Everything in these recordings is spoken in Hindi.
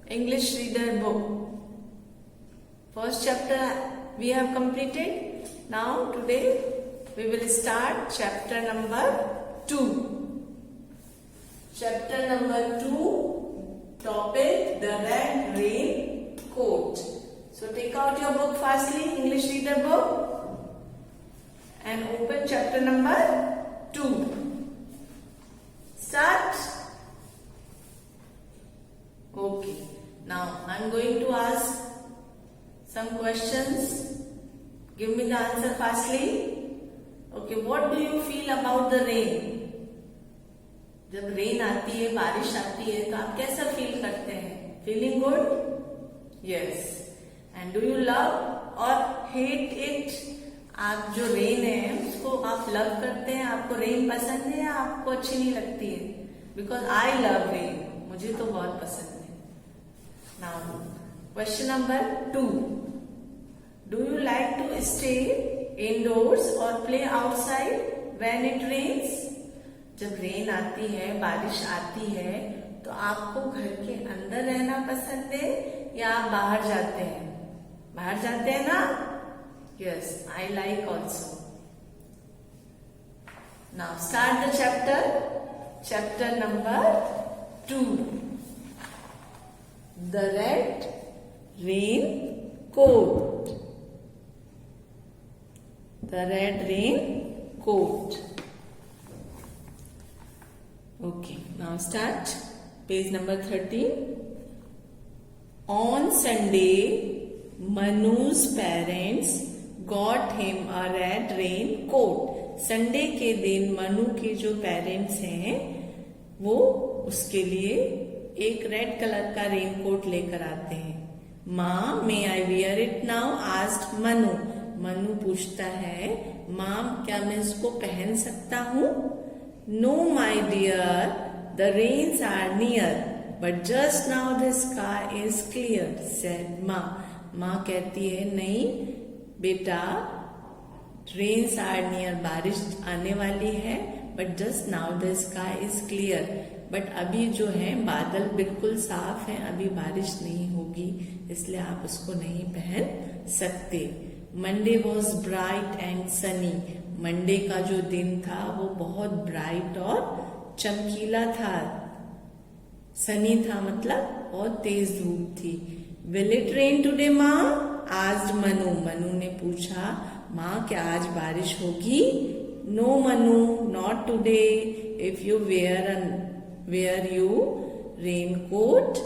English reader book. First chapter we have completed. Now today we will start chapter number 2. Chapter number 2, topic the red rain coat. So take out your book fastly, English reader book, and open chapter number 2. Start. Okay. Now I am going to ask some questions. Give me the answer fastly. Okay. What do you feel about the rain? जब रेन आती है, बारिश आती है, तो आप कैसा फील करते हैं? Feeling good? Yes. And do you love और हेट इट? आप जो रेन है उसको आप लव करते हैं, आपको रेन पसंद है या आपको अच्छी नहीं लगती है? बिकॉज आई लव रेन, मुझे तो बहुत पसंद है. Now question number 2. Do you like to stay indoors और play outside when it rains? जब रेन आती है, बारिश आती है, तो आपको घर के अंदर रहना पसंद है या आप बाहर जाते हैं? बाहर जाते हैं ना? Yes, I like also. Now start the chapter. Chapter number 2, the red raincoat. The red raincoat. Okay, now start. Page number 13. On Sunday, Manu's parents got him a red rain coat. Sunday के दिन मनु के जो पेरेंट्स हैं वो उसके लिए एक रेड कलर का रेन कोट लेकर आते हैं. माँ, may I wear it now? Asked Manu. Manu पूछता है, माँ क्या मैं इसको पहन सकता हूँ? No, my dear, the rains are near, but just now the sky is clear, said माँ. माँ कहती है, नहीं बेटा, rains are near, बारिश आने वाली है, but just now the sky is clear, but अभी जो है बादल बिल्कुल साफ हैं, अभी बारिश नहीं होगी, इसलिए आप उसको नहीं पहन सकते. Monday was bright and sunny. Monday का जो दिन था वो बहुत ब्राइट और चमकीला था. सनी था मतलब बहुत तेज धूप थी. विल इट रेन टुडे माँ? आस्क्ड मनु. मनु ने पूछा, माँ क्या आज बारिश होगी? No Manu, not today. If you wear you raincoat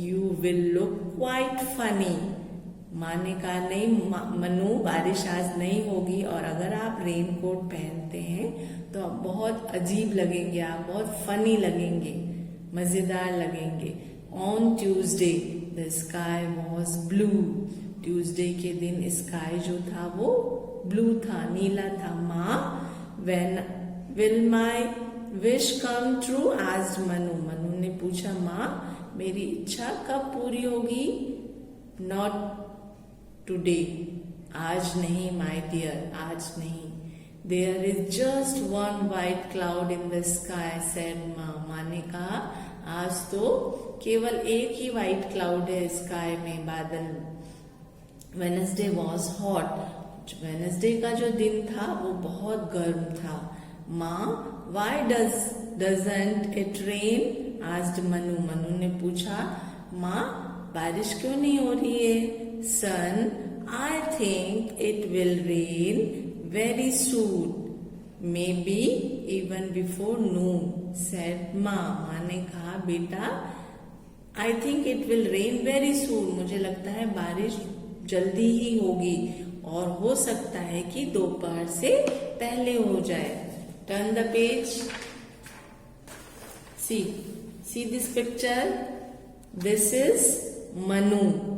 you will look quite funny. माँ ने कहा, नहीं मनु, बारिश आज नहीं होगी और अगर आप रेन कोट पहनते हैं तो आप बहुत अजीब लगेंगे, आप बहुत फनी लगेंगे, मजेदार लगेंगे. On Tuesday the sky was blue. Tuesday के दिन स्काई जो था वो ब्लू था, नीला था. माँ, when will my wish come true? Asked Manu. Manu ने पूछा, माँ मेरी इच्छा कब पूरी होगी? नॉट टुडे, आज नहीं माय डियर, आज नहीं. There is just one white cloud in the sky, said माँ. माँ ने कहा, आज तो केवल एक ही व्हाइट क्लाउड है स्काई में, बादल. Wednesday was hot. वेडनेसडे का जो दिन था वो बहुत गर्म था. माँ, why doesn't it rain? Asked Manu. Manu ने पूछा, माँ बारिश क्यों नहीं हो रही है? Son, I think it will rain very soon, maybe even before noon, said माँ. माँ ने कहा, बेटा I think it will rain very soon, मुझे लगता है बारिश जल्दी ही होगी और हो सकता है कि दोपहर से पहले हो जाए. Turn the page. See this picture. This is Manu.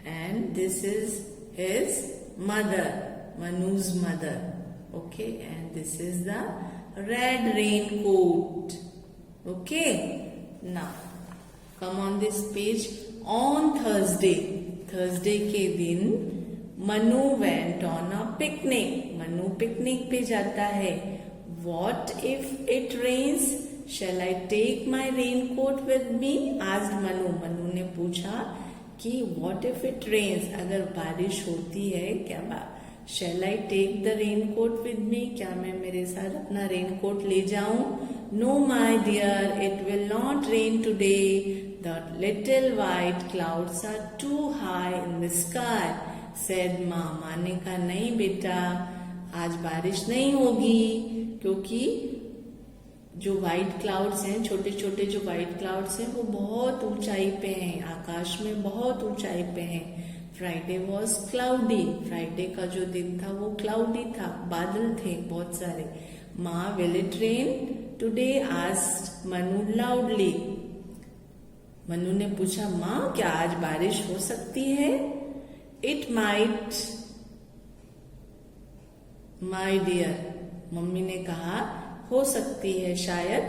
And this is his mother, Manu's mother. Okay, and this is the red rain coat. Okay, now come on this page. On Thursday के दिन Manu went on a picnic. Manu picnic पे जाता है. What if it rains? Shall I take my raincoat with me? asked Manu. Manu ने पूछा, पूछा कि व्हाट इफ इट रेन्स, अगर बारिश होती है क्या shall I take the raincoat with me, क्या मैं मेरे साथ अपना रेन कोट ले जाऊं? No my dear, it will not rain today, the little white clouds are too high in the sky, said माँ ने कहा नहीं बेटा, आज बारिश नहीं होगी, क्योंकि जो व्हाइट क्लाउड्स हैं, छोटे छोटे जो व्हाइट क्लाउड्स हैं, वो बहुत ऊंचाई पे हैं, आकाश में बहुत ऊंचाई पे हैं। फ्राइडे वॉज क्लाउडी, फ्राइडे का जो दिन था वो क्लाउडी था, बादल थे बहुत सारे। माँ will it rain today, asked Manu loudly. Manu ने पूछा माँ क्या आज बारिश हो सकती है? It might my dear, mummy ने कहा हो सकती है, शायद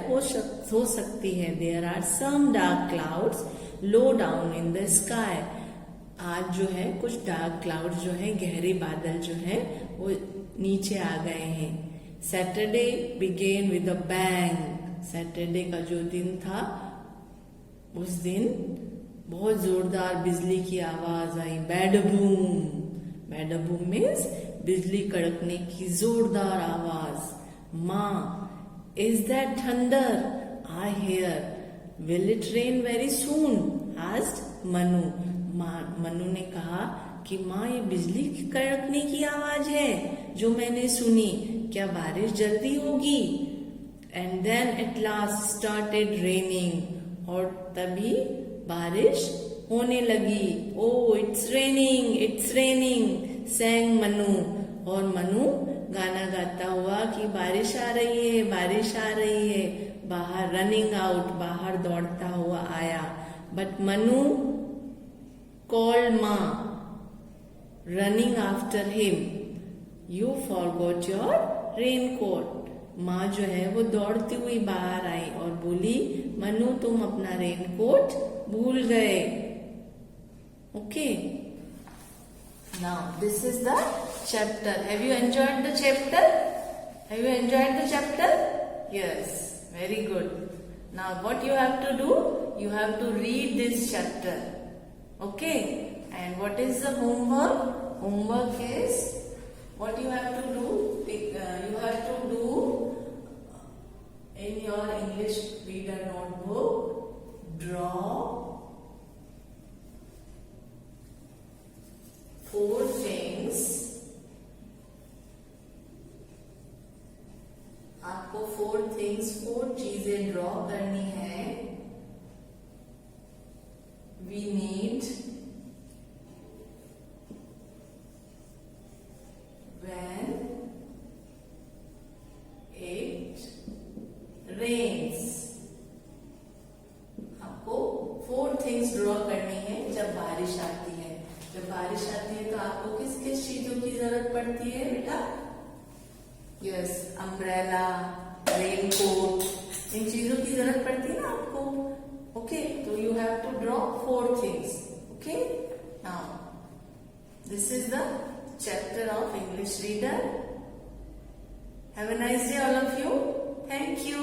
हो सकती है। There are some dark clouds low down in the sky, आज जो है कुछ डार्क क्लाउड्स जो है, गहरे बादल जो है वो नीचे आ गए हैं। Saturday began with a bang, Saturday का जो दिन था उस दिन बहुत जोरदार बिजली की आवाज आई, बैडबूम, बैडबूम मीन्स बिजली कड़कने की जोरदार आवाज। माँ, is that thunder? I hear. Will it rain very soon? Asked Manu. Manu ने कहा कि माँ ये बिजली कड़कने की आवाज है जो मैंने सुनी, क्या बारिश जल्दी होगी? And then at last started raining, और तभी बारिश होने लगी। Oh it's raining sang Manu, और मनु गाना गाता हुआ कि बारिश आ रही है, बारिश आ रही है, बाहर रनिंग आउट, बाहर दौड़ता हुआ आया। But Manu called Ma, running after him, you forgot your raincoat. माँ जो है वो दौड़ती हुई बाहर आई और बोली मनु तुम अपना रेनकोट भूल गए। Okay, now this is the chapter. Have you enjoyed the chapter? Have you enjoyed the chapter? Yes, very good. Now what you have to do? You have to read this chapter. Okay, and what is the homework? Homework is what you have to do. You have to do in your English reader notebook, draw 4 things. आपको 4 things, 4 चीजें ड्रॉ करनी है। We need when it rains। आपको 4 things ड्रॉ करनी है जब बारिश आती है। जब बारिश आती है तो आपको किस किस चीजों की जरूरत पड़ती है बेटा? यस, अम्ब्रेला, रेनकोट, इन चीजों की जरूरत पड़ती है ना आपको। Okay, so you have to draw 4 things. Okay, now this is the chapter of English reader. Have a nice day all of you. Thank you.